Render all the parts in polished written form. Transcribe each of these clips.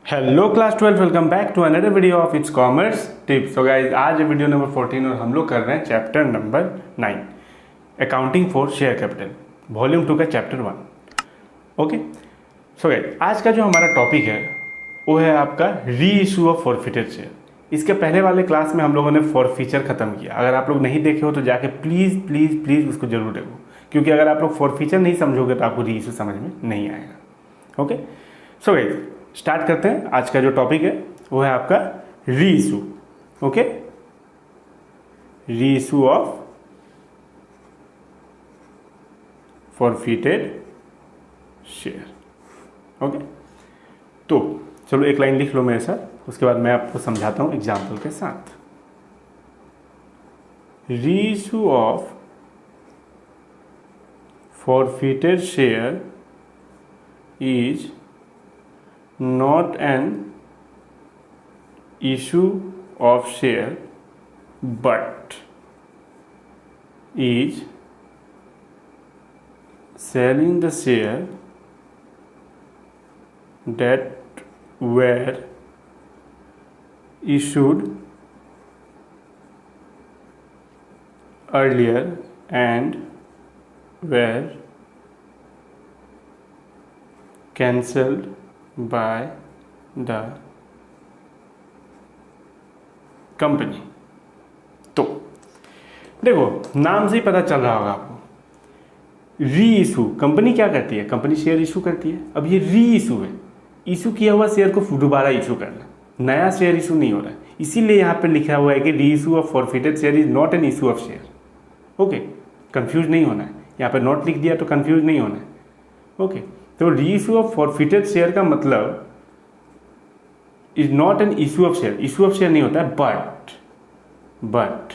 Hello class 12, welcome back to another video of its commerce tips. So guys, आज video number 14 और हम लोग कर रहे हैं chapter number 9 accounting for share capital, volume 2 का चैप्टर 1। ओके, सो गाइस, आज का जो हमारा टॉपिक है वो है आपका री इशू ऑफ फॉरफिटेड शेयर। इसके पहले वाले क्लास में हम लोगों ने फॉरफीचर खत्म किया। अगर आप लोग नहीं देखे हो तो जाके प्लीज़ प्लीज़ प्लीज़ उसको जरूर देखो, क्योंकि अगर आप लोग फॉरफीचर नहीं समझोगे तो आपको री इशू समझ में नहीं आएगा। ओके, सो गाइस, स्टार्ट करते हैं। आज का जो टॉपिक है वो है आपका री इशू। ओके, री issue of forfeited share. Okay, तो चलो एक लाइन लिख लो मेरे साथ, उसके बाद मैं आपको समझाता हूं एग्जाम्पल के साथ। री issue of forfeited share is not an issue of share but is selling the share that were issued earlier and were cancelled by the company. तो देखो, नाम से ही पता चल रहा होगा आपको, री इशू। कंपनी क्या करती है? कंपनी शेयर इशू करती है। अब ये री इशू है, इशू किया हुआ शेयर को दोबारा इशू करना, नया शेयर इशू नहीं हो रहा है। इसीलिए यहाँ पे लिखा हुआ है कि री issue of forfeited share is not an issue of share. Okay, confuse नहीं होना है। यहाँ पे नॉट लिख दिया तो कंफ्यूज नहीं होना है। ओके, तो री इशू ऑफ फॉरफिटेड शेयर का मतलब is not an issue of share. Issue of share नहीं होता है, but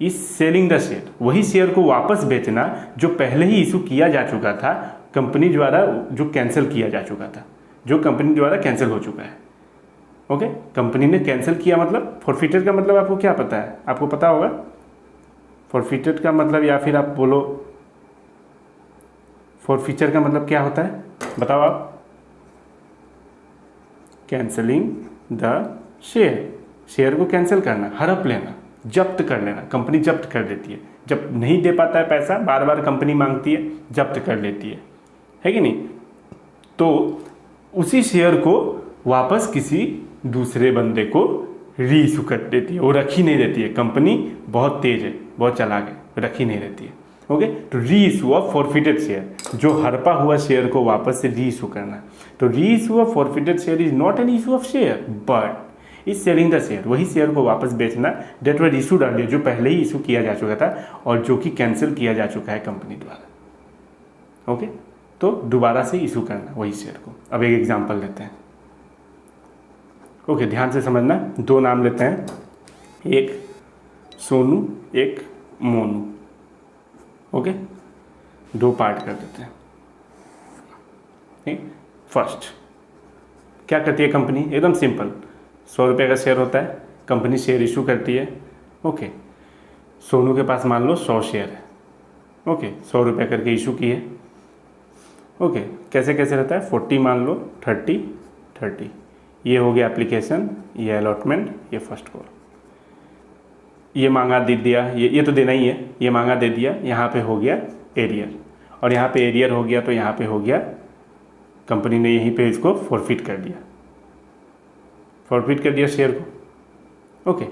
is selling the share. वही शेयर को वापस बेचना जो पहले ही इशू किया जा चुका था कंपनी द्वारा, जो कैंसिल किया जा चुका था, जो कंपनी द्वारा कैंसिल हो चुका है। ओके, कंपनी ने कैंसिल किया, मतलब फॉरफिटेड का मतलब आपको क्या पता है? आपको पता होगा फॉरफिटेड का मतलब, या फिर आप बोलो फॉरफीचर का मतलब क्या होता है? बताओ आप। कैंसलिंग द शेयर, शेयर को कैंसिल करना, हड़प लेना, जब्त कर लेना। कंपनी जब्त कर देती है, जब नहीं दे पाता है पैसा, बार बार कंपनी मांगती है, जब्त कर लेती है कि नहीं? तो उसी शेयर को वापस किसी दूसरे बंदे को री इशू कर देती है। वो रख ही नहीं देती है। कंपनी बहुत तेज है, बहुत चालाक है, रख ही नहीं देती है। ओके, तो री इशू ऑफ फॉरफिटेड शेयर, जो हड़पा हुआ शेयर को वापस से री इशू करना। तो री issue of forfeited share is not an issue of share but is selling the share. वही शेयर को वापस बेचना डेट वर इशूड अर्लियर, जो पहले ही इशू किया जा चुका था और जो कि कैंसिल किया जा चुका है कंपनी द्वारा। ओके, तो दोबारा से इशू करना वही शेयर को। अब एक एग्जांपल लेते हैं। ओके, ध्यान से समझना। दो नाम लेते हैं, एक सोनू, एक मोनू। ओके, दो पार्ट कर देते हैं। ठीक, फर्स्ट क्या करती है कंपनी? एकदम सिंपल, 100 रुपये का शेयर होता है, कंपनी शेयर इशू करती है। ओके, सोनू के पास मान लो 100 शेयर है। ओके, 100 रुपये करके इशू किए। ओके, कैसे कैसे रहता है? 40 मान लो, 30। ये हो गया एप्लीकेशन, ये अलॉटमेंट, ये फर्स्ट कॉल। ये मांगा दे दिया, ये तो देना ही है, ये मांगा दे दिया। यहाँ पे हो गया एरियर, और यहाँ पे एरियर हो गया तो यहाँ पे हो गया, कंपनी ने यहीं पे इसको फॉरफिट कर दिया, शेयर को। ओके,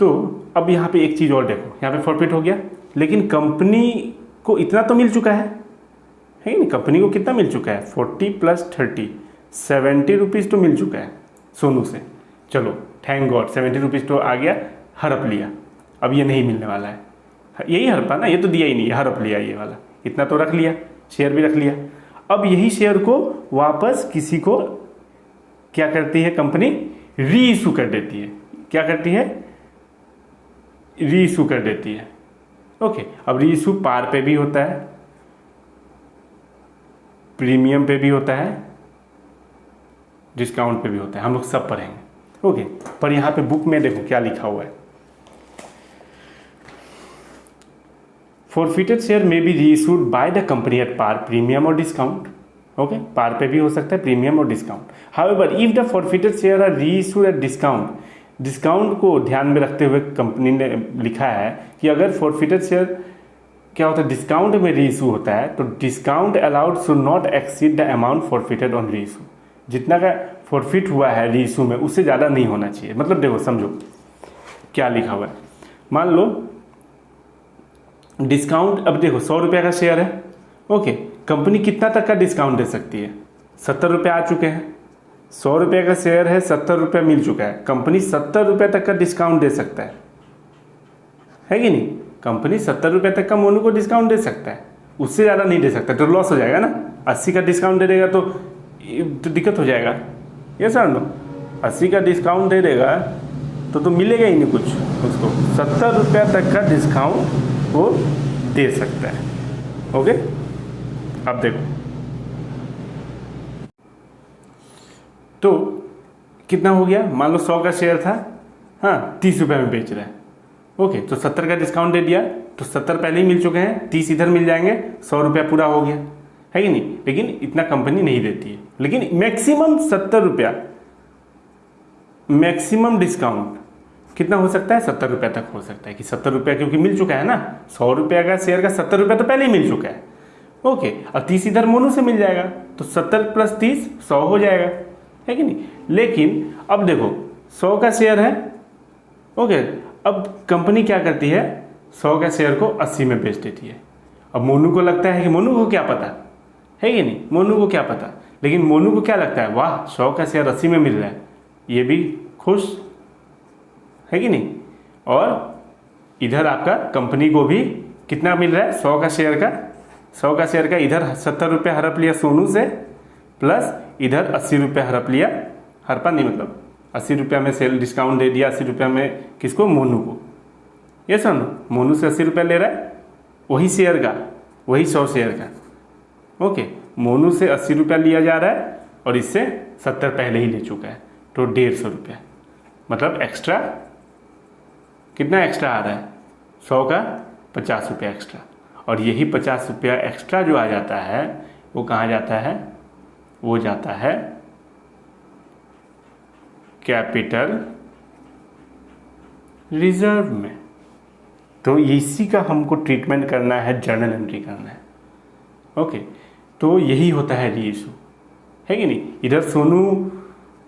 तो अब यहाँ पे एक चीज़ और देखो, यहाँ पे फॉरफिट हो गया, लेकिन कंपनी को इतना तो मिल चुका है नहीं? कंपनी को कितना मिल चुका है? 40 + 30, 70 रुपीज़ तो मिल चुका है सोनू से। चलो, थैंक गॉड, 70 रुपीज़ तो आ गया, हड़प लिया। अब ये नहीं मिलने वाला है, यही हड़पा ना, ये तो दिया ही नहीं, हड़प लिया ये वाला, इतना तो रख लिया, शेयर भी रख लिया। अब यही शेयर को वापस किसी को क्या करती है कंपनी? री इशू कर देती है। क्या करती है? री इशू कर देती है। ओके, अब री इशू पार पे भी होता है, प्रीमियम पे भी होता है, डिस्काउंट पे भी होता है, हम लोग सब पढ़ेंगे। ओके, पर यहाँ पे बुक में देखो क्या लिखा हुआ है। Forfeited share may be reissued by the company at par, premium or discount. Okay, par पे भी हो सकता है, प्रीमियम और discount. However if the forfeited share are reissued at discount, discount को ध्यान में रखते हुए कंपनी ने लिखा है कि अगर फॉरफिटेड शेयर क्या होता है, डिस्काउंट में रीइश्यू होता है, तो discount allowed should not exceed the amount forfeited on reissue. जितना का फॉरफिट हुआ है रीइश्यू में, उससे ज़्यादा नहीं होना चाहिए। मतलब देखो, समझो क्या लिखा हुआ है। मान लो डिस्काउंट, अब देखो 100 रुपये का शेयर है, ओके, कंपनी कितना तक का डिस्काउंट दे सकती है? 70 रुपये आ चुके हैं। 100 रुपये का शेयर है, 70 रुपये मिल चुका है, कंपनी 70 रुपये तक का डिस्काउंट दे सकता है कि नहीं? कंपनी 70 रुपये तक का मोनू को डिस्काउंट दे सकता है, उससे ज़्यादा नहीं दे सकता, तो लॉस हो जाएगा ना। 80 का डिस्काउंट दे देगा तो दिक्कत हो जाएगा। ये सर नो, 80 का डिस्काउंट दे देगा तो मिलेगा ही नहीं कुछ उसको। 70 रुपये तक का डिस्काउंट वो दे सकता है। ओके, अब देखो तो कितना हो गया। मान लो 100 का शेयर था, हाँ, 30 रुपये में बेच रहा है, ओके, तो 70 का डिस्काउंट दे दिया तो 70 पहले ही मिल चुके हैं, 30 इधर मिल जाएंगे, 100 रुपया पूरा हो गया, है कि नहीं? लेकिन इतना कंपनी नहीं देती है, लेकिन मैक्सिमम 70 रुपया, मैक्सिमम डिस्काउंट कितना हो सकता है? 70 रुपये तक हो सकता है कि 70 रुपया, क्योंकि मिल चुका है ना, 100 रुपया का शेयर का 70 रुपया तो पहले ही मिल चुका है, ओके, और 30 इधर मोनू से मिल जाएगा, तो 70 + 30 100 हो जाएगा, है कि नहीं? लेकिन अब देखो 100 का शेयर है, ओके, अब कंपनी क्या करती है, 100 का शेयर को 80 में बेच देती है। अब मोनू को लगता है कि मोनू को क्या पता, है कि नहीं? मोनू को क्या पता, लेकिन मोनू को क्या लगता है, वाह 100 का शेयर 80 में मिल रहा है, ये भी खुश, है कि नहीं? और इधर आपका कंपनी को भी कितना मिल रहा है, 100 का शेयर का इधर 70 रुपये हड़प लिया सोनू से, प्लस इधर 80 रुपये हड़प लिया, हड़पा नहीं मतलब 80 रुपया में सेल डिस्काउंट दे दिया, 80 रुपया में किसको, मोनू को। ये सुनो, मोनू से 80 रुपया ले रहा है, वही शेयर का, वही 100 शेयर का, ओके, मोनू से 80 रुपया लिया जा रहा है और इससे 70 पहले ही ले चुका है, तो 150 रुपया, मतलब एक्स्ट्रा कितना एक्स्ट्रा आ रहा है, 100 का 50 रुपया एक्स्ट्रा। और यही 50 रुपया एक्स्ट्रा जो आ जाता है वो कहाँ जाता है, वो जाता है कैपिटल रिजर्व में। तो इसी का हमको ट्रीटमेंट करना है, जर्नल एंट्री करना है, ओके। तो यही होता है रीइश्यू, है कि नहीं? इधर सोनू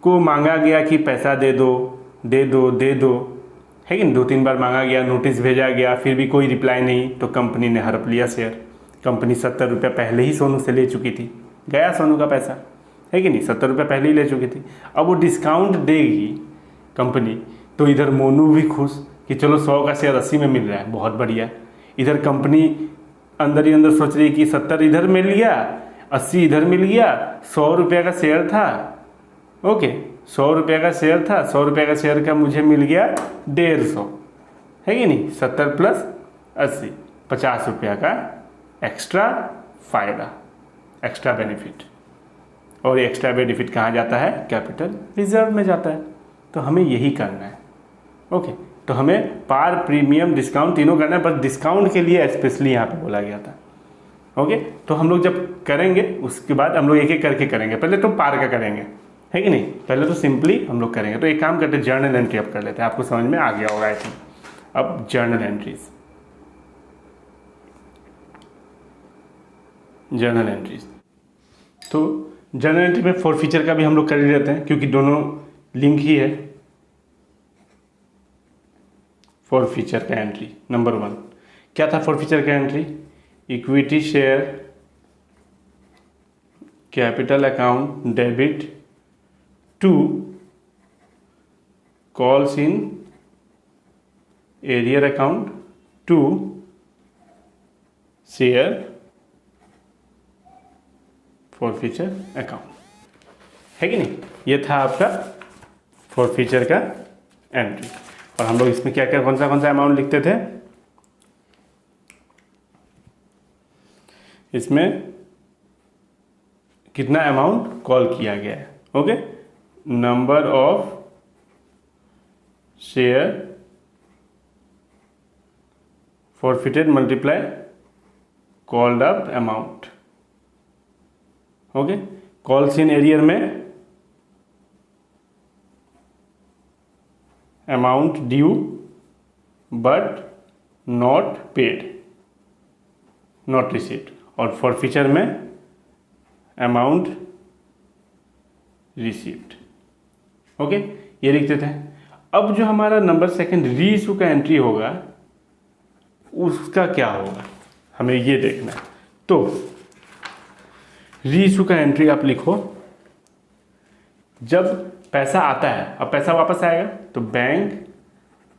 को मांगा गया कि पैसा दे दो दे दो दे दो, है कि नहीं? 2-3 बार मांगा गया, नोटिस भेजा गया, फिर भी कोई रिप्लाई नहीं, तो कंपनी ने हड़प लिया शेयर। कंपनी 70 रुपया पहले ही सोनू से ले चुकी थी, गया सोनू का पैसा, है कि नहीं? 70 रुपया पहले ही ले चुकी थी। अब वो डिस्काउंट देगी कंपनी, तो इधर मोनू भी खुश कि चलो 100 का शेयर 80 में मिल रहा है, बहुत बढ़िया। इधर कंपनी अंदर ही अंदर सोच रही कि 70 इधर मिल गया, 80 इधर मिल गया, 100 रुपया का शेयर था, ओके, 100 रुपया का शेयर था, 100 रुपया का शेयर का मुझे मिल गया 150, है कि नहीं? 70 + 80, 50 रुपया का एक्स्ट्रा फायदा, एक्स्ट्रा बेनिफिट। और एक्स्ट्रा बेनिफिट कहाँ जाता है, कैपिटल रिजर्व में जाता है। तो हमें यही करना है, ओके। तो हमें पार, प्रीमियम, डिस्काउंट तीनों करना है, बस डिस्काउंट के लिए स्पेशली यहाँ पे बोला गया था, ओके। तो हम लोग जब करेंगे उसके बाद हम लोग एक एक करके करेंगे, पहले तो पार का करेंगे, है कि नहीं? पहले तो सिंपली हम लोग करेंगे। तो एक काम करते हैं, जर्नल एंट्री अब कर लेते हैं, आपको समझ में आ गया होगा आई थिंक। अब जर्नल एंट्रीज, जर्नल एंट्रीज, तो जर्नल एंट्री में फॉरफीचर का भी हम लोग कर ही रहते हैं, क्योंकि दोनों लिंक ही है। फॉरफीचर का एंट्री नंबर 1 क्या था? फॉरफीचर का entry, equity share capital account debit to calls in arrear account to share forfeiture account, है कि नहीं? ये था आपका फॉरफीचर का एंट्री। और हम लोग इसमें क्या क्या, कौन सा अमाउंट लिखते थे? इसमें कितना अमाउंट कॉल किया गया है, okay. Number of share forfeited multiply called up amount, okay, calls in arrear में amount due but not paid, not received, और फॉरफीचर में अमाउंट रिसीव्ड। ओके, ये लिख देते हैं। अब जो हमारा नंबर सेकंड री इशू का एंट्री होगा उसका क्या होगा, हमें ये देखना है। तो री इशू का एंट्री आप लिखो, जब पैसा आता है, अब पैसा वापस आएगा तो bank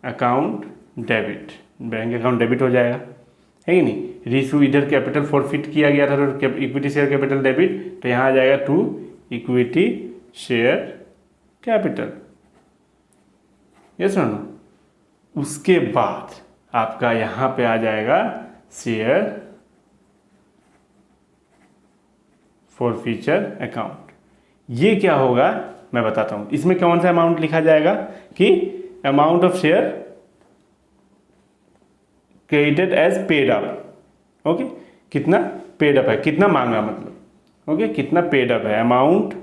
account debit, bank account debit हो जाएगा, है कि नहीं। री इशू इधर कैपिटल फॉरफिट किया गया था तो इक्विटी शेयर कैपिटल डेबिट, तो यहाँ आ जाएगा to equity share capital, yes no. उसके बाद आपका यहाँ पे आ जाएगा शेयर फॉरफीचर अकाउंट। ये क्या होगा मैं बताता हूँ। इसमें कौन सा अमाउंट लिखा जाएगा कि amount of share credited as paid up. Okay, कितना पेड अप है, कितना मांगा मतलब, ओके, कितना पेड अप है, amount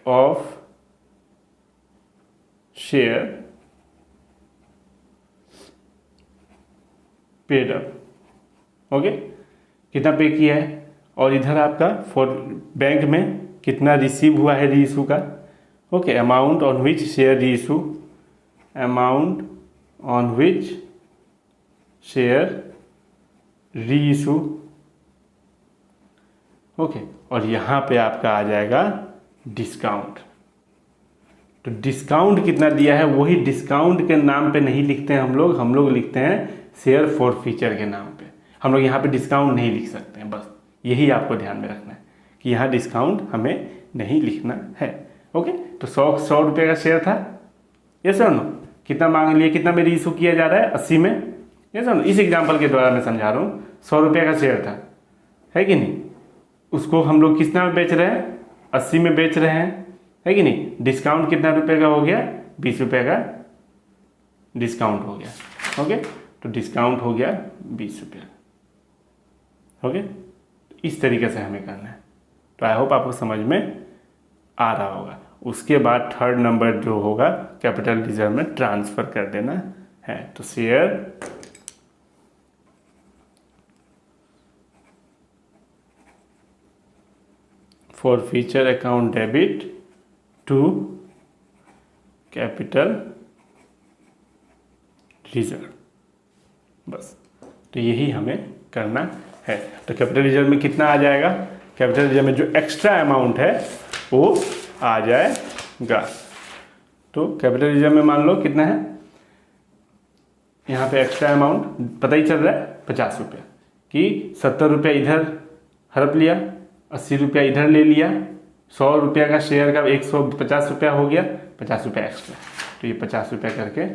of share paid up. Okay, कितना पे किया है, और इधर आपका फॉर बैंक में कितना रिसीव हुआ है री इशू का। Okay, amount on which share reissue, amount on which share reissue. Okay, और यहाँ पे आपका आ जाएगा डिस्काउंट। तो डिस्काउंट कितना दिया है, वही डिस्काउंट के नाम पे नहीं लिखते हैं हम लोग लिखते हैं शेयर फॉरफीचर के नाम पे। हम लोग यहाँ पे डिस्काउंट नहीं लिख सकते हैं, बस यही आपको ध्यान में रखना है कि यहाँ डिस्काउंट हमें नहीं लिखना है। ओके, तो 100 रुपये का शेयर था, ये सर नो, कितना मांग लिए, कितना में रीइशू किया जा रहा है 80 में, ये सर नो। इस एग्जाम्पल के द्वारा मैं समझा रहा हूँ, 100 रुपये का शेयर था, है कि नहीं, उसको हम लोग कितना में बेच रहे हैं, 80 में बेच रहे हैं, है कि नहीं। डिस्काउंट कितना रुपए का हो गया, 20 रुपये का डिस्काउंट हो गया। ओके, तो डिस्काउंट हो गया 20 रुपये। ओके, इस तरीके से हमें करना है। तो आई होप आपको समझ में आ रहा होगा। उसके बाद थर्ड नंबर जो होगा कैपिटल रिजर्व में ट्रांसफर कर देना है। तो share forfeiture account debit to capital reserve, बस। तो यही हमें करना है। तो कैपिटल रिजर्व में कितना आ जाएगा, कैपिटल रिजर्व में जो एक्स्ट्रा अमाउंट है वो आ जाएगा। तो कैपिटल रिजर्व में मान लो कितना है, यहाँ पे एक्स्ट्रा अमाउंट पता ही चल रहा है 50 रुपये, कि 70 रुपये इधर हड़प लिया, 80 रुपया इधर ले लिया, 100 रुपया का शेयर का 150 रुपया हो गया, 50 रुपया एक्स्ट्रा। तो ये 50 रुपया करके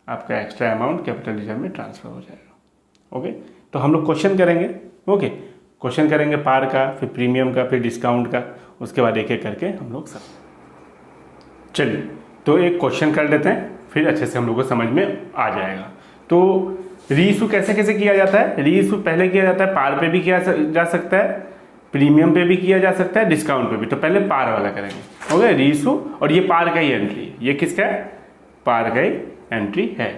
आपका एक्स्ट्रा अमाउंट कैपिटल रिजर्व में ट्रांसफर हो जाएगा। ओके, तो हम लोग क्वेश्चन करेंगे। ओके, क्वेश्चन करेंगे पार का, फिर प्रीमियम का, फिर डिस्काउंट का, उसके बाद एक एक करके हम लोग सब। चलिए, तो एक क्वेश्चन कर लेते हैं, फिर अच्छे से हम लोग को समझ में आ जाएगा। तो रीइशू कैसे कैसे किया जाता है। रीइशू पहले किया जाता है पार पे भी किया जा सकता है, प्रीमियम पे भी किया जा सकता है, डिस्काउंट पे भी। तो पहले पार वाला करेंगे। ओके, रीइशू, और ये पार का ही एंट्री है। ये किसका है, पार का ही एंट्री है।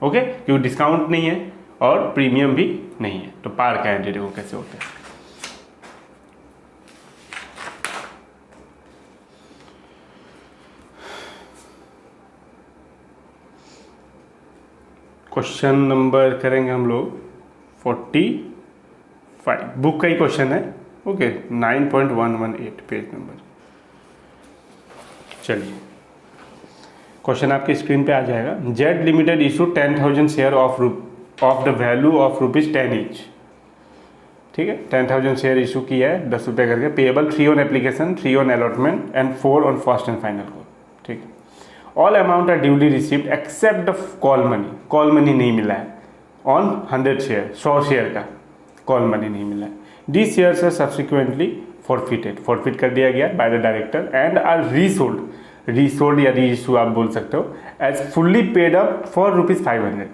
ओके, क्योंकि डिस्काउंट नहीं है और प्रीमियम भी नहीं है, तो पार का एंट्री देखो कैसे होता है। क्वेश्चन नंबर करेंगे हम लोग 45, बुक का ही क्वेश्चन है। Okay, 9.118 page number. चलिए, क्वेश्चन आपके स्क्रीन पे आ जाएगा। Z limited issue 10,000 share of the value of ₹10 each. ठीक है, 10,000 शेयर इशू किया है 10 रुपये करके, payable 3 on application, 3 on allotment and 4 on first and final call. ठीक है, all amount are duly received except the call money. Call money नहीं मिला है ऑन 100 शेयर, 100 शेयर का कॉल मनी नहीं मिला है। These shares are subsequently forfeit कर दिया गया by the director and are resold या reissue आप बोल सकते हो, as fully paid up for ₹500।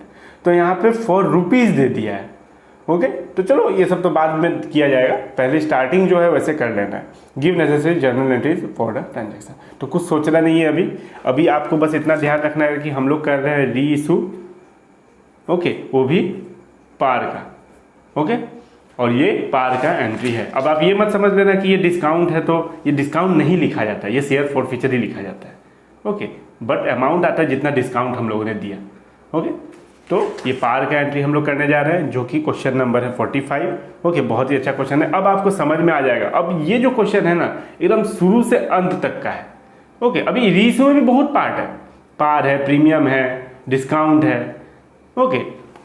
तो यहाँ पे 4 रुपीज़ दे दिया है। ओके, तो चलो ये सब तो बाद में किया जाएगा, पहले स्टार्टिंग जो है वैसे कर लेना है। Give necessary journal entries for the transaction. तो कुछ सोचना नहीं है अभी आपको बस इतना ध्यान रखना है कि हम लोग कर रहे हैं री इशू, ओके, वो भी पार का, ओके, और ये पार का एंट्री है। अब आप ये मत समझ लेना कि ये डिस्काउंट है, तो ये डिस्काउंट नहीं लिखा जाता है, ये शेयर फॉरफीचर ही लिखा जाता है, ओके, बट अमाउंट आता है जितना डिस्काउंट हम लोगों ने दिया, ओके। तो ये पार का एंट्री हम लोग करने जा रहे हैं, जो कि क्वेश्चन नंबर है 45, ओके, बहुत ही अच्छा क्वेश्चन है। अब आपको समझ में आ जाएगा। अब ये जो क्वेश्चन है ना, एकदम शुरू से अंत तक का है, ओके। अभी रीइशू में भी बहुत पार्ट है, पार है, प्रीमियम है, डिस्काउंट है, ओके,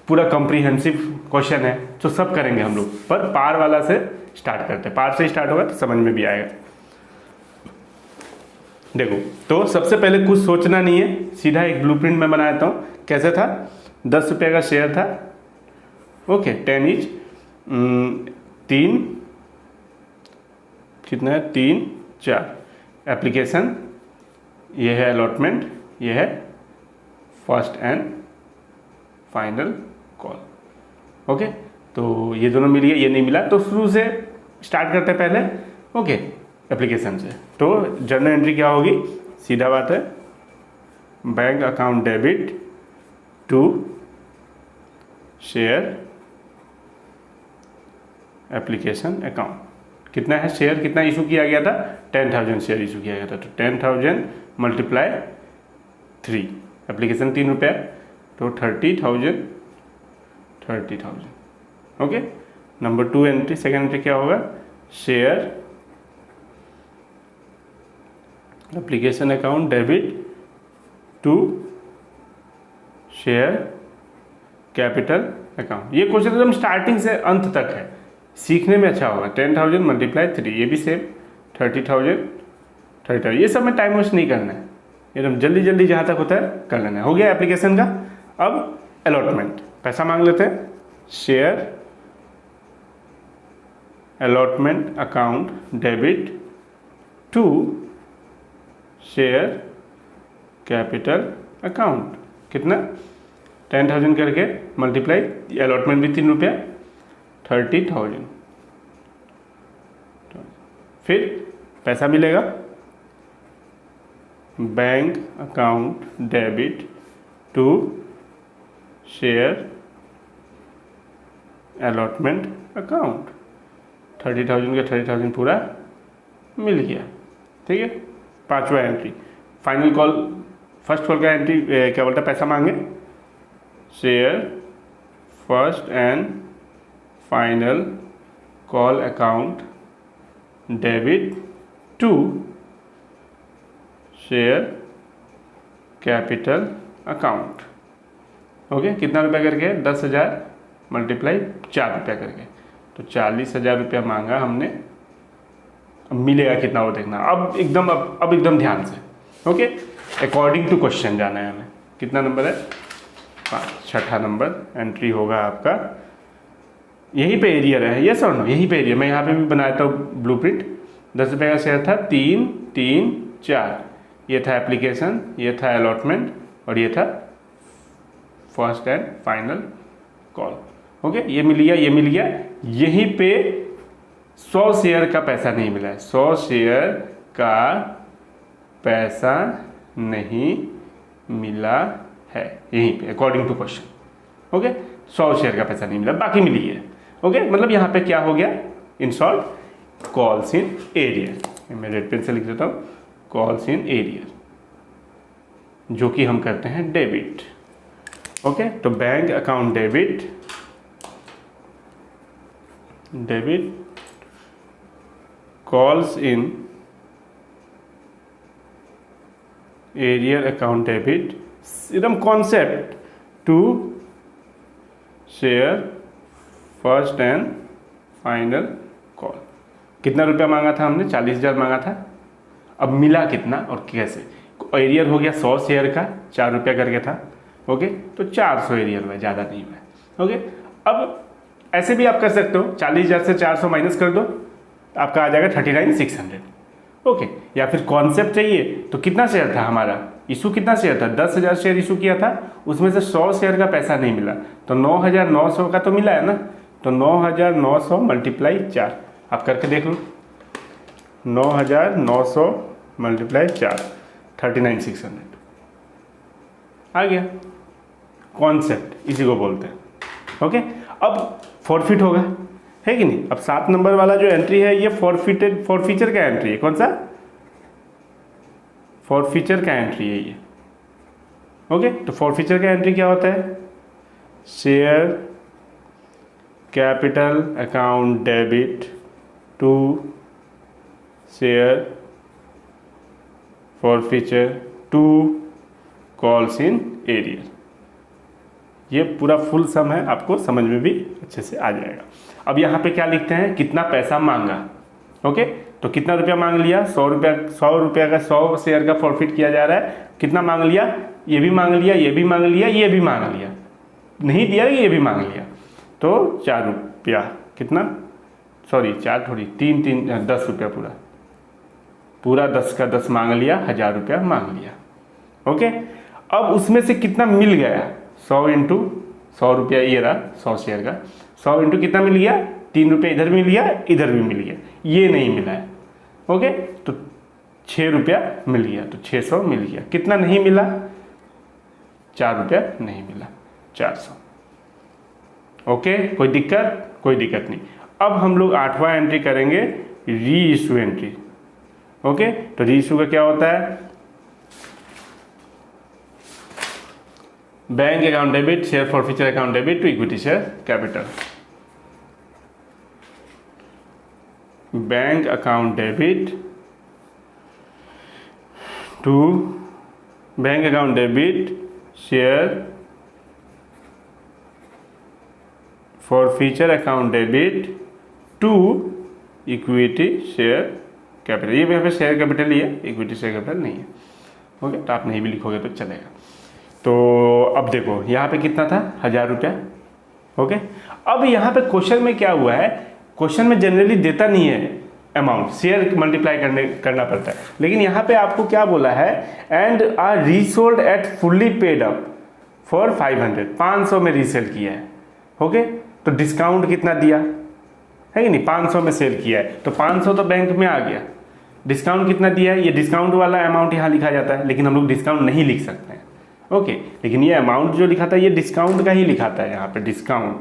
पूरा कॉम्प्रिहेंसिव क्वेश्चन है, तो सब करेंगे हम लोग, पर पार वाला से स्टार्ट करते हैं। पार से स्टार्ट होगा तो समझ में भी आएगा। देखो, तो सबसे पहले कुछ सोचना नहीं है, सीधा एक ब्लूप्रिंट में बनाता हूँ। कैसे था, 10 रुपये का शेयर था, ओके, 10 ईच, 3 कितना है, 3 4 एप्लीकेशन, ये है अलॉटमेंट, ये है first and final call, okay. तो ये दोनों मिल गए, ये नहीं मिला, तो शुरू से स्टार्ट करते हैं पहले, ओके, एप्लीकेशन से। तो जर्नल एंट्री क्या होगी, सीधा बात है, bank account debit to share application account. कितना है शेयर, कितना इशू किया गया था, 10,000 शेयर इशू किया गया था। तो 10,000 मल्टीप्लाई 3, एप्लीकेशन 3 रुपये, तो 30,000, okay. Number 2 entry, second entry क्या होगा, share application account debit to share capital account. ये क्वेश्चन एकदम स्टार्टिंग से अंत तक है, सीखने में अच्छा होगा। 10,000 मल्टीप्लाई 3, ये भी सेम, 30,000, ये सब में टाइम वेस्ट नहीं करना है, एकदम जल्दी जल्दी जहाँ तक होता है कर लेना है। हो गया एप्लीकेशन का। अब अलॉटमेंट, पैसा मांग लेते हैं, share allotment account debit to share capital account. कितना, 10,000 करके मल्टीप्लाई, अलॉटमेंट भी 3 रुपया, 30,000, फिर पैसा मिलेगा, bank account debit to share allotment account. 30,000 का 30,000 पूरा मिल गया, ठीक है। 5वां entry, final call, first call का एंट्री क्या बोलता है, पैसा मांगे, share first and final call account debit to share capital account, okay. कितना रुपया करके, 10,000 मल्टीप्लाई 4 रुपया करके, तो 40,000 रुपया मांगा हमने। अब मिलेगा कितना वो देखना, अब एकदम ध्यान से, ओके। अकॉर्डिंग टू क्वेश्चन जाना है हमें। कितना नंबर है, 5, छठा नंबर एंट्री होगा आपका। यहीं पे एरियर है, यस और नो, यहीं पे एरियर। मैं यहाँ पे भी बनाता हूँ ब्लूप्रिंट। 10 रुपये का शेयर था, 3 3 4, ये था एप्लीकेशन, ये था अलॉटमेंट, और ये था first and final call, okay. ये मिल गया, ये मिल गया। यहीं पे 100 शेयर का पैसा नहीं मिला है, 100 शेयर का पैसा नहीं मिला है यहीं पे, according to question, okay. 100 share का पैसा नहीं मिला, बाकी मिली है, ओके। मतलब यहाँ पे क्या हो गया, in short calls in arrear. मैं रेड पेन से लिख देता हूँ, कॉल्स इन एरियर, जो कि हम करते हैं डेबिट, ओके। तो bank account debit calls in arrear account debit, एकदम concept, to share first and final call. कितना रुपया मांगा था हमने, 40,000 मांगा था। अब मिला कितना और कैसे, एरियर हो गया 100 शेयर का, 4 रुपया करके था, ओके। तो 400 एरियर हुआ, ज़्यादा नहीं हुआ, ओके। अब ऐसे भी आप कर सकते हो, 40,000 से 400 माइनस कर दो, आपका आ जाएगा 39,600, ओके। या फिर कॉन्सेप्ट चाहिए तो कितना शेयर था हमारा, इशू कितना शेयर था, 10,000 शेयर इशू किया था, उसमें से 100 शेयर का पैसा नहीं मिला, तो 9,900 का तो मिला है ना, तो 9,900 मल्टीप्लाई 4 आप करके देख लो, 9,900 मल्टीप्लाई 4 39,600 आ गया। कॉन्सेप्ट इसी को बोलते हैं। ओके, अब फॉरफिट होगा, है कि नहीं। अब 7 नंबर वाला जो एंट्री है ये फॉरफीचर का एंट्री है। कौन सा, फॉरफीचर का एंट्री है ये। ओके, तो फॉरफीचर का एंट्री क्या होता है, share capital account debit to share forfeiture to calls in arrear. ये पूरा फुल सम है, आपको समझ में भी अच्छे से आ जाएगा। अब यहाँ पे क्या लिखते हैं, कितना पैसा मांगा। ओके, तो कितना रुपया मांग लिया, 100 रुपया का 100 शेयर का फॉरफिट किया जा रहा है। कितना मांग लिया, ये भी मांग लिया, ये भी मांग लिया, ये भी मांग लिया, नहीं दिया ये भी मांग लिया, तो 4 रुपया, कितना, सॉरी 4 थोड़ी 10 रुपया, पूरा 10 का 10 मांग लिया, 1,000 रुपया मांग लिया। ओके, अब उसमें से कितना मिल गया, 100 इंटू 100 रुपया, ये रहा 100 शेयर का, 100 इंटू कितना मिल गया, 3 रुपया इधर मिल गया, इधर भी मिल गया, ये नहीं मिला है। ओके, तो 6 रुपया मिल गया, तो 600 मिल गया। कितना नहीं मिला, 4 रुपया नहीं मिला, 400। ओके, कोई दिक्कत नहीं। अब हम लोग 8वां एंट्री करेंगे, री इशू एंट्री। ओके, तो री इशू का क्या होता है, bank account debit share forfeiture account debit to equity share capital. Bank account debit to bank account debit share forfeiture account debit to equity share capital. ये यहाँ पे शेयर कैपिटल ही है, इक्विटी शेयर कैपिटल नहीं है। Okay, तो आप नहीं भी लिखोगे तो चलेगा। तो अब देखो यहाँ पे कितना था, 1,000 रुपया। ओके, अब यहाँ पे क्वेश्चन में क्या हुआ है, क्वेश्चन में जनरली देता नहीं है अमाउंट, शेयर मल्टीप्लाई करना पड़ता है, लेकिन यहाँ पे आपको क्या बोला है, and are resold at fully paid up for 500 में रीसेल किया है। ओके, तो डिस्काउंट कितना दिया है कि नहीं, 500 में सेल किया है, तो 500 तो बैंक में आ गया। डिस्काउंट कितना दिया है, ये डिस्काउंट वाला अमाउंट यहाँ लिखा जाता है, लेकिन हम लोग डिस्काउंट नहीं लिख सकते हैं। ओके, लेकिन ये अमाउंट जो लिखा था ये डिस्काउंट का ही लिखा था यहाँ पे, डिस्काउंट।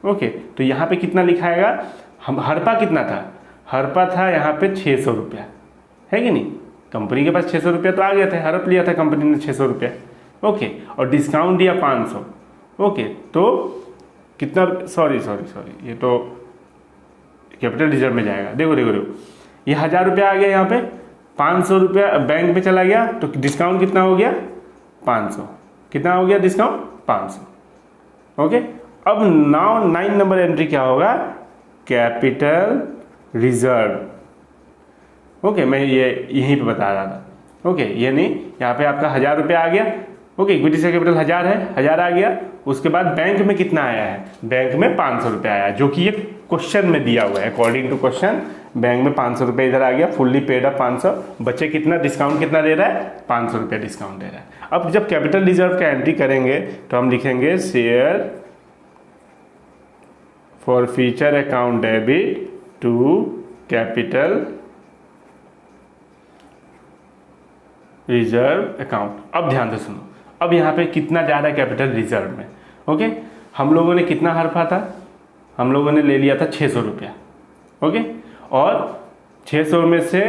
ओके, तो यहाँ पे कितना लिखाएगा, हम हरपा कितना था, हरपा था यहाँ पे 600 रुपया, है कि नहीं। कंपनी के पास 600 रुपया तो आ गया था, हड़प लिया था कंपनी ने 600 रुपया। ओके, और डिस्काउंट दिया 500। ओके, तो कितना, सॉरी ये तो कैपिटल रिजर्व में जाएगा। देखो ये 1,000 रुपया आ गया, यहाँ पे 500 रुपया बैंक में चला गया, तो डिस्काउंट कितना हो गया, 500। कितना हो गया डिस्काउंट, 500। ओके, अब 9 नंबर एंट्री क्या होगा, कैपिटल रिजर्व। ओके, मैं ये यहीं पे बता रहा था। ओके, ये नहीं, यहाँ पे आपका 1,000 रुपया आ गया। ओके, इक्विटी शेयर कैपिटल 1,000 है, 1,000 आ गया। उसके बाद बैंक में कितना आया है, बैंक में 500 रुपया आया, जो कि ये क्वेश्चन में दिया हुआ है। अकॉर्डिंग टू क्वेश्चन बैंक में 500 रुपया इधर आ गया, फुल्ली पेड अप 500, बच्चे कितना डिस्काउंट कितना दे रहा है, 500 रुपया डिस्काउंट दे रहा है। अब जब कैपिटल रिजर्व का एंट्री करेंगे तो हम लिखेंगे share forfeiture account debit to capital reserve account. अब ध्यान से सुनो, अब यहाँ पे कितना जा रहा है कैपिटल रिजर्व में। ओके, हम लोगों ने कितना हरफा था, हम लोगों ने ले लिया था 600 रुपया। ओके, और 600 में से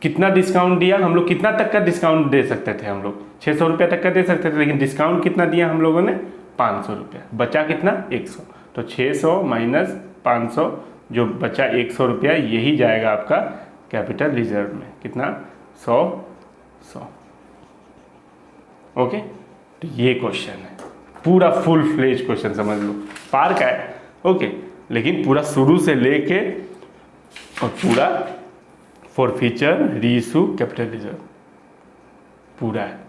कितना डिस्काउंट दिया, हम लोग कितना तक का डिस्काउंट दे सकते थे, हम लोग 600 रुपया तक का दे सकते थे, लेकिन डिस्काउंट कितना दिया हम लोगों ने, 500 रुपया। बचा कितना, 100। तो 600 माइनस 500, जो बचा 100 रुपया, यही जाएगा आपका कैपिटल रिजर्व में। कितना, 100। ओके, तो ये क्वेश्चन है, पूरा फुल फ्लेज क्वेश्चन समझ लो, पार का है। ओके, लेकिन पूरा शुरू से लेके और पूरा फॉरफीचर, रीइशू, कैपिटल रिजर्व पूरा है।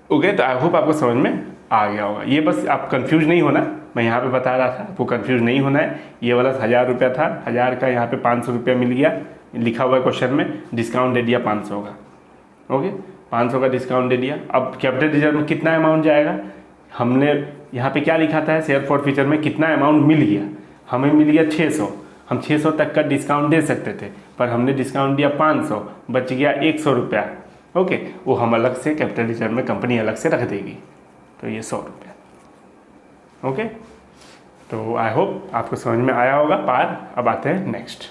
ओके, तो आई होप आपको समझ में आ गया होगा। ये बस आप कंफ्यूज नहीं होना, मैं यहाँ पे बता रहा था, आपको कंफ्यूज नहीं होना है। ये वाला 1,000 रुपया था, 1,000 का यहाँ पे 500 रुपया मिल गया, लिखा हुआ है क्वेश्चन में, डिस्काउंट दे दिया 500 का। ओके, 500 का डिस्काउंट दे दिया। अब कैपिटल रिजर्व में कितना अमाउंट जाएगा, हमने यहाँ पे क्या लिखा था शेयर फॉरफीचर में कितना अमाउंट मिल गया, हमें मिल गया 600। हम 600 तक का डिस्काउंट दे सकते थे, पर हमने डिस्काउंट दिया 500, बच गया 100 रुपया। ओके, वो हम अलग से कैपिटल रिजर्व में कंपनी अलग से रख देगी, तो ये 100 रुपया। ओके, तो आई होप आपको समझ में आया होगा पार। अब आते हैं नेक्स्ट।